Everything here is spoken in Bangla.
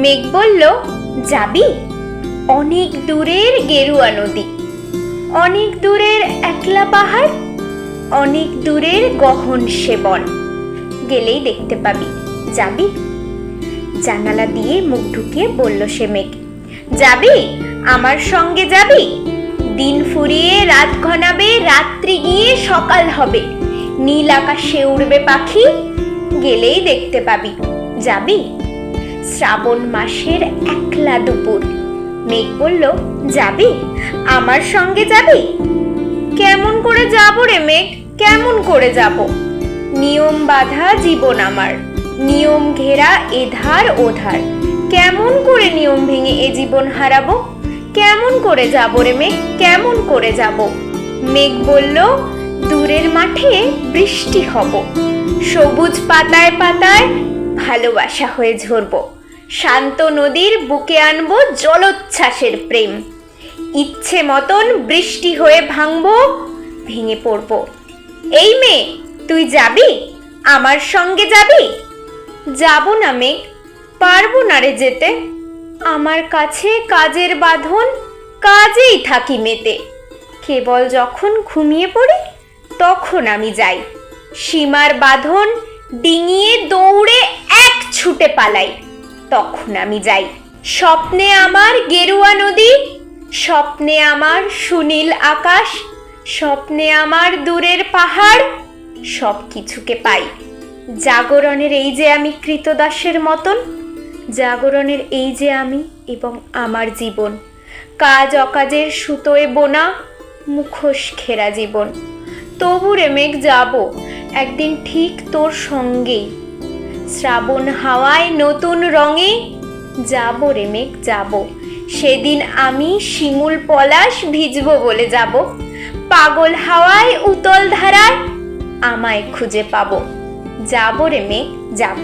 মেঘ বলল, যাবি? অনেক দূরের গেরুয়া নদী, অনেক দূরের একলা পাহাড়, অনেক দূরের গহন সে বন, গেলেই দেখতে পাবি। যাবি? জানালা দিয়ে মুখ ঢুকিয়ে বলল সে মেঘ, যাবি? আমার সঙ্গে যাবি? দিন ফুরিয়ে রাত ঘনাবে, রাত্রি গিয়ে সকাল হবে, নীল আকাশে উড়বে পাখি, গেলেই দেখতে পাবি। যাবি? শ্রাবণ মাসের একলা দুপুর। মেঘ বলল, যাবি? আমার সঙ্গে যাবি? কেমন করে যাব রে মেঘ, কেমন করে যাব? নিয়ম বাঁধা জীবন আমার, নিয়ম ঘেরা এধার ওধার, কেমন করে নিয়ম ভেঙে এ জীবন হারাবো? কেমন করে যাব রে মেঘ, কেমন করে যাব? মেঘ বলল, দূরের মাঠে বৃষ্টি হব, সবুজ পাতায় পাতায় ভালোবাসা হয়ে ঝরব, শান্ত নদীর বুকে আনবো জলোচ্ছ্বাসের প্রেম, ইচ্ছে মতন বৃষ্টি হয়ে ভাঙবো, ভেঙে পড়বো। এই মেয়ে, তুই যাবি? আমার সঙ্গে যাবি? যাব না মেঘ, পারবো না রে যেতে, আমার কাছে কাজের বাঁধন, কাজেই থাকি মেতে, কেবল যখন ঘুমিয়ে পড়ি তখন আমি যাই, সীমার বাঁধন ডিঙিয়ে দৌড়ে এক ছুটে পালাই, তখন আমি যাই। স্বপ্নে আমার গেরুয়া নদী, স্বপ্নে আমার সুনীল আকাশ, স্বপ্নে আমার দূরের পাহাড়, সব কিছুকে পাই। জাগরণের এই যে আমি কৃতদাসের মতন, জাগরণের এই যে আমি এবং আমার জীবন, কাজ অকাজের সুতোয় বোনা মুখোশ ঘেরা জীবন। তবু রে মেঘ যাব একদিন ঠিক তোর সঙ্গেই, শ্রাবণ হাওয়ায় নতুন রঙে যাব রে মেঘ যাব, সেদিন আমি শিমুল পলাশ ভিজবো বলে যাব, পাগল হাওয়ায় উতল ধারায় আমায় খুঁজে পাবো। যাব রে মেঘ যাব।